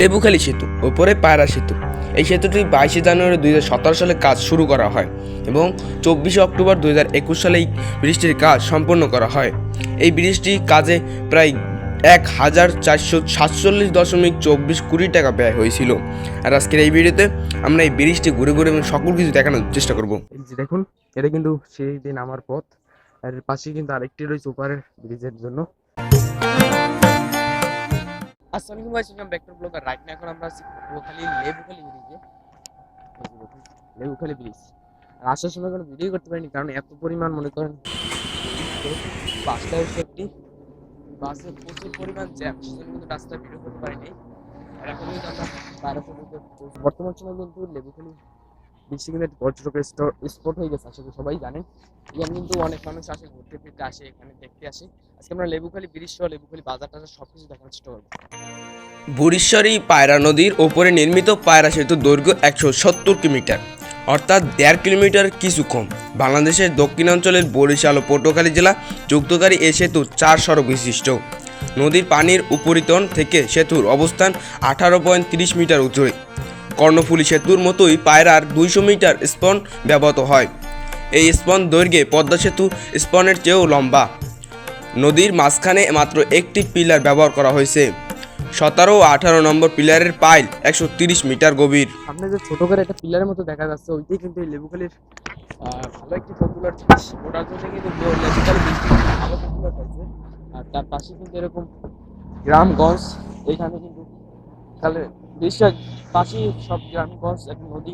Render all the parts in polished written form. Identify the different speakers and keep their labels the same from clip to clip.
Speaker 1: লেবুখালী সেতু ওপরে পায়রা সেতু। এই সেতুটি 22শে জানুয়ারি 2017 সালে কাজ শুরু করা হয় এবং 24শে অক্টোবর 2021 সালে এই ব্রিজটির কাজ সম্পন্ন করা হয়। এই ব্রিজটি কাজে প্রায় 1447.24 কোটি টাকা ব্যয় হয়েছিল। আর আজকের এই ভিডিওতে আমরা এই ব্রিজটি ঘুরে ঘুরে এবং সকল কিছু দেখানোর চেষ্টা করব। এই যে দেখুন, এটা কিন্তু সেই দিন আমার পথ, আর পাশে কিন্তু আরেকটি রয়েছে ওপারের ব্রিজের জন্য। আসসালামু আলাইকুম, ব্যাক টু ব্লগার। রাইট না এখন আমরা আছি পটুয়াখালী লেবুখালী ব্রিজে। লেবুখালী ব্রিজ আর আসার সময় কোনো ভিডিও করতে পারিনি, কারণ এত পরিমাণ মনে করেন বাসটা হচ্ছে একটি বাসে প্রচুর পরিমাণ জ্যাম, সেজন্য কিন্তু রাস্তায় ভিডিও করতে পারিনি। আর এখন কিন্তু আমরা বর্তমান সময় কিন্তু লেবুখালী ব্রিজটি কিন্তু একটি পর্যটকের স্পট হয়ে গেছে, আসলে সবাই জানেন। এখানে কিন্তু অনেক মানুষ আসে, ঘুরতে ফিরতে আসে, এখানে দেখতে আসে। আজকে আমরা লেবুখালী ব্রিজ সহ লেবুখালী বাজার টাজার সব কিছু দেখানোর চেষ্টা করবো। বুড়িশ্বরী পায়রা নদীর ওপরে নির্মিত পায়রা সেতুর দৈর্ঘ্য 170 কিলোমিটার, অর্থাৎ 1.5 কিলোমিটার কিছু কম। বাংলাদেশের দক্ষিণাঞ্চলের বরিশাল ও পটুয়াখালী জেলা যুক্তকারী এই সেতু 4 সড়ক বিশিষ্ট। নদীর পানির উপরিতল থেকে সেতুর অবস্থান 18.30 মিটার উঁচুয়। কর্ণফুলী সেতুর মতোই পায়রার 200 মিটার স্পন ব্যবহৃত হয়। এই স্পন দৈর্ঘ্যে পদ্মা সেতু স্পনের চেয়েও লম্বা। নদীর মাঝখানে মাত্র একটি পিলার ব্যবহার করা হয়েছে। 17 ও 18 নম্বর পিলারের পাইল 130 মিটার গভীর। সামনে যে ছোট করে একটা পিলারের মতো দেখা যাচ্ছে, ওইটাই কিন্তু এই লেবুখালীর ভালো একটি পপুলার জিনিস। ওটার জন্য কিন্তু লেবুখালী বৃষ্টি ভালো পপুলার হয়েছে। আর তার পাশে কিন্তু এরকম গ্রামগঞ্জ, এইখানে কিন্তু তাহলে বৃষ্টির পাশেই সব গ্রামগঞ্জ, একটা নদী,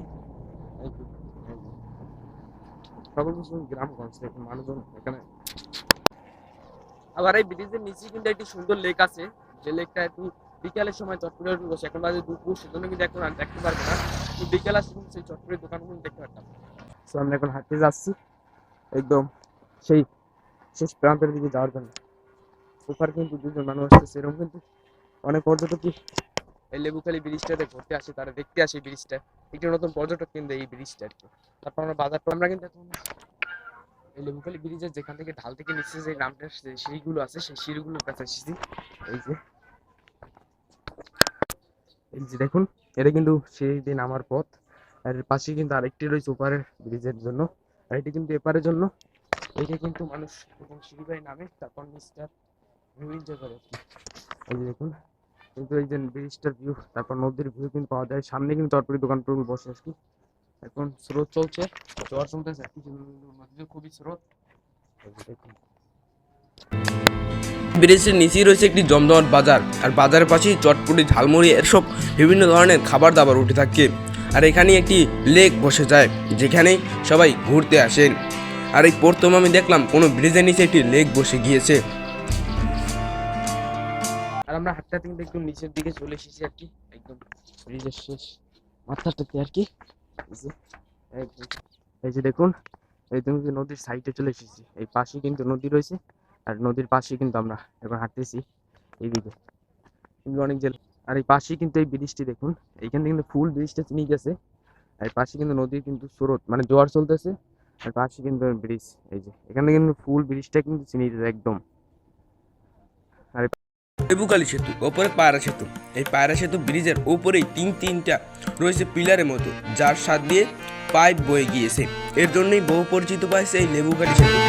Speaker 1: সকল কিছু গ্রামগঞ্জ, দেখুন মানুষজন এখানে। আবার এই ব্রিজের নিচে কিন্তু একটি সুন্দর লেক আছে, যে লেকটা একটু বিকালের সময় চটপটে বসে। এখন বাজে দুপুর, সেজন্য কিন্তু এখন আর দেখতে পারবো না। তো বিকাল আসলে কিন্তু সেই চটপটের দোকানগুলো দেখতে পারতাম। তো আমরা এখন হাঁটতে যাচ্ছি একদম সেই শেষ প্রান্তের দিকে যাওয়ার জন্য। ওপার কিন্তু দুজন মানুষ আসতেছে, এরকম কিন্তু অনেক পর্যটকই এই লেবুখালী ব্রিজটাতে ঘুরতে আসে, তারা দেখতে আসে ব্রিজটা। একটি নতুন পর্যটক কিন্তু এই ব্রিজটা আর কি। তারপর আমরা বাজারটা আমরা কিন্তু এখন এই লেবুখালী ব্রিজের যেখান থেকে ঢাল থেকে নিচে যে গ্রামটার সিঁড়িগুলো আছে, সেই সিঁড়িগুলোর কাছে এসেছি। এই যে এই যে দেখুন, এটা কিন্তু সেই দিন আমার পথ, আর পাশে কিন্তু আরেকটি রয়েছে ওপারের ব্রিজের জন্য, আর এটি কিন্তু এপারের জন্য। এইটা কিন্তু মানুষ এবং সিঁড়ি বাই নামে, তারপর নিচটা ভিউ এনজয় করে। এই যে দেখুন, কিন্তু এই যে ব্রিজটার ভিউ, তারপর নদীর ভিউ কিন্তু পাওয়া যায়। সামনে কিন্তু চটপটি দোকান টোকান বসে আর কি। এখন স্রোত চলছে, জোয়ার চলতেছে আর কি, নদীতে খুবই স্রোত। এই যে দেখুন, ব্রিজের নিচেই রয়েছে একটি জমজমাট বাজার, আর বাজারের পাশেই চটপটি, ঝালমুড়ি এসব বিভিন্ন ধরনের খাবার দাবার উঠে থাকে। আর এখানে একটি লেক বসে যায়, যেখানে সবাই ঘুরতে আসেন। আর এই প্রথম আমি দেখলাম কোনো ব্রিজের নিচে একটি লেক বসে গিয়েছে। আর আমরা হাঁটতে হাঁটতে কিন্তু একদম নিচের দিকে চলে এসেছি আর কি, একদম ব্রিজের শেষ মাথাটাতে আর কি। এই যে দেখুন, এই তুমি নদীর সাইডে চলে এসেছি। এই পাশে কিন্তু নদী রয়েছে, আর নদীর পাশে কিন্তু আমরা এখন হাঁটতেছি এইদিকে, কিন্তু অনেক জেল। আর এই পাশে কিন্তু এই ব্রিজটি দেখুন, এইখান থেকে কিন্তু ফুল ব্রিজটা চিনি গেছে। আর পাশে কিন্তু নদীর কিন্তু স্রোত, মানে জোয়ার চলতেছে, আর পাশে কিন্তু ব্রিজ। এই যে এখানে কিন্তু ফুল ব্রিজটা কিন্তু চিনি গেছে একদম। আর লেবুখালী সেতু ওপরে পায়রা সেতু। এই পায়রা সেতু ব্রিজের ওপরেই তিনটা রয়েছে পিলারের মতো, যার সাথ দিয়ে পাইপ বয়ে গিয়েছে। এর জন্যই বহু পরিচিত পাইছে এই লেবুখালী সেতু।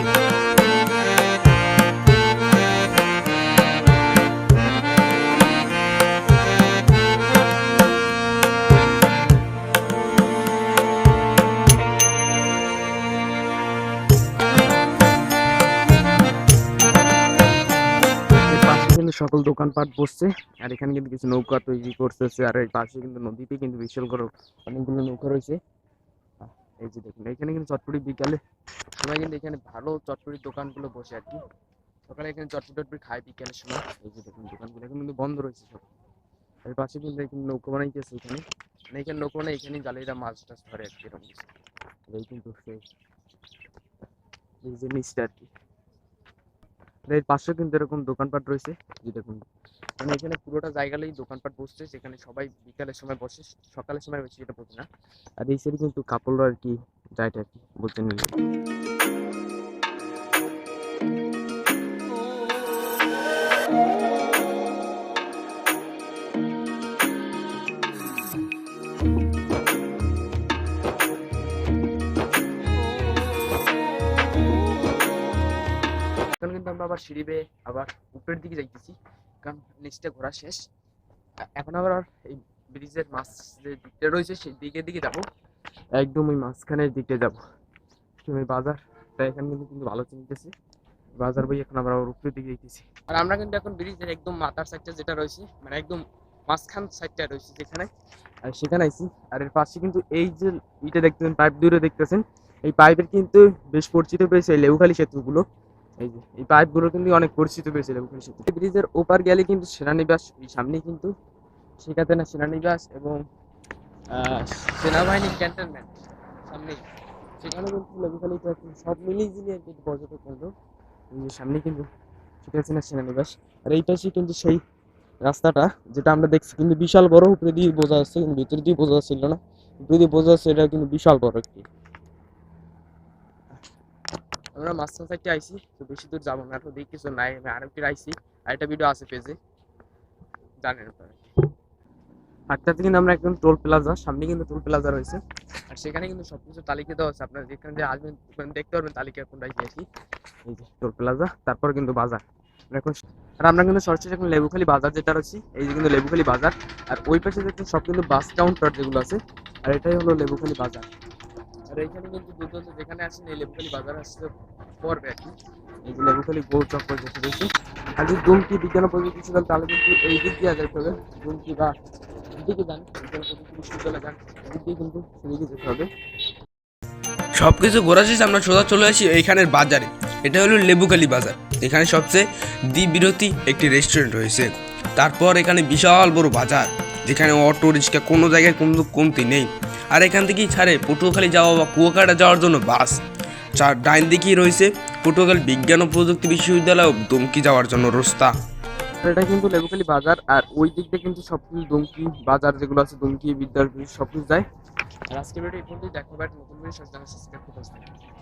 Speaker 1: কিন্তু সকল দোকানপাট বসছে, আর এখানে কিন্তু কিছু নৌকা তৈরি করতেছে। আর এই পাশে কিন্তু নদীতে কিন্তু বিশাল করে অনেকগুলো নৌকা রয়েছে। এই যে দেখুন, এখানে কিন্তু চটপটি বিকালে সময় কিন্তু এখানে ভালো চটপটির দোকানগুলো বসে আর কি। সকালে এখানে চটপটি খায়, বিকালের সময়। এই যে দেখুন, দোকানগুলো এখন কিন্তু বন্ধ রয়েছে সব। আর পাশে কিন্তু এখানে নৌকা বানাইতেছে, এখানে মানে এখানে নৌকা বানাই, এখানে জালেরা মাছ টাছ ধরে আর কি, এরকম কিছু। এই কিন্তু সেই এই যে নিচটা আর কি। এর পাশে কিন্তু এরকম দোকানপাট রয়েছে, যে দেখুন, মানে এখানে পুরোটা জায়গাতেই দোকানপাট বসছে, যেখানে সবাই বিকালের সময় বসে, সকালের সময় বেশি এটা বসে না। আর এই সাইডে কিন্তু কাপড়রা আর কি যাইটা আর কি বলতে নিলে। আবার সিঁড়ি বেয়ে আবার উপরের দিকে যাইতেছি, কারণ নিচটা ঘোরা শেষ। এখন আবার এই ব্রিজের মাছ যে দিকটা রয়েছে সেই দিকে যাবো, একদম ওই মাঝখানের দিকে যাবো। ওই বাজারটা এখানে কিন্তু ভালো চিনতেছি, বাজার বই এখন আবার উপরের দিকে যাইতেছি। আর আমরা কিন্তু এখন ব্রিজের একদম মাথার সাইডটা যেটা রয়েছে, মানে একদম মাঝখান সাইডটা রয়েছে যেখানে, আর সেখানে আইছি। আর এর পাশে কিন্তু এই যে ইটা দেখতেছেন, পাইপ দূরে দেখতেছেন, এই পাইপের কিন্তু বেশ পরিচিত পেয়েছে এই লেবুখালী সেতুগুলো। এই যে এই পাইপগুলো কিন্তু অনেক পরিচিত পেয়েছে লেবুখালী সেতু। ব্রিজের ওপার গেলে কিন্তু সেনানিবাস, এই সামনেই কিন্তু সেখানে না সেনানিবাস এবং সেনাবাহিনী ক্যান্টনমেন্ট সামনেই, সেখানে কিন্তু লেবুখালীতে সব মিলিয়ে ঝিলিয়ে কিন্তু পর্যটক কেন্দ্র। এই যে সামনে কিন্তু সেটা হচ্ছে না সেনানিবাস। আর এই পাশে কিন্তু সেই রাস্তাটা যেটা আমরা দেখছি কিন্তু বিশাল বড়, উপরে দিয়ে বোঝা যাচ্ছে কিন্তু ভিতরে দিয়ে বোঝা যাচ্ছিল না, উপরে দিয়ে বোঝা যাচ্ছে এটা কিন্তু বিশাল বড় একটি। আমরা মাঝখান সাইডে আইছি, তো বেশি দূর যাবো না, তো দেখি কিছু নাই। আমি আরেকটি আইছি, আরেকটা ভিডিও আছে পেজে, জানেন আপনারা। হাঁটতে কিন্তু আমরা একদম টোল প্লাজা, সামনে কিন্তু টোল প্লাজা রয়েছে। আর সেখানে কিন্তু সবকিছু তালিকা দেওয়া আছে, আপনারা যেখানে যে আসবেন ওখানে দেখতে পারবেন তালিকা কোনটায় গিয়েছি। এই যে টোল প্লাজা, তারপর কিন্তু বাজার এখন। আর আমরা কিন্তু সরাসরি এখন লেবুখালী বাজার যেটা রয়েছে, এই যে কিন্তু লেবুখালী বাজার। আর ওই পাশে দেখুন সব কিন্তু বাস কাউন্টার যেগুলো আছে, আর এটাই হলো লেবুখালী বাজার। আর এইখানে কিন্তু দুর্দান্ত যেখানে আসেন এই লেবুখালী বাজার আসতে পড়বে আর কি। এই যে লেবুখালী গোল চক্কর যেটা রয়েছে। আর যদি দুমকি বিজ্ঞান ও প্রযুক্তি বিশ্ববিদ্যালয়, তাহলে কিন্তু এই দিক দিয়ে যেতে হবে, দুমকি বা এদিকে যান, বিজ্ঞান ও প্রযুক্তি বিশ্ববিদ্যালয় যান, এদিক দিয়ে কিন্তু সেদিকে যেতে হবে।
Speaker 2: সবকিছু ঘোরা শেষে আমরা সোজা চলে আসি এইখানের বাজারে। এটা হলো লেবুখালী বাজার। এখানে সবচেয়ে দ্বিবিরতি একটি রেস্টুরেন্ট রয়েছে। তারপর এখানে বিশাল বড় বাজার, যেখানে অটো রিক্সা কোনো জায়গায় কোনো কমতি নেই। আর এখান থেকেই ছাড়ে পটুয়াখালী যাওয়া বা কুয়াকাটা যাওয়ার জন্য বাস। চার ডাইন দিকেই রয়েছে পটুয়াখালী বিজ্ঞান ও প্রযুক্তি বিশ্ববিদ্যালয় ও দুমকি যাওয়ার জন্য রাস্তা।
Speaker 1: এটা কিন্তু লেবুখালী বাজার, আর ওই দিক দিয়ে কিন্তু সব কিছু দুমকি বাজার যেগুলো আছে, দুমকি বিদ্যার সব কিছু যায়। আর আজকে ভিডিও এই পর্যন্তই, দেখা হবে একটা নতুন ভিডিও সাথে। সাবস্ক্রাইব করতে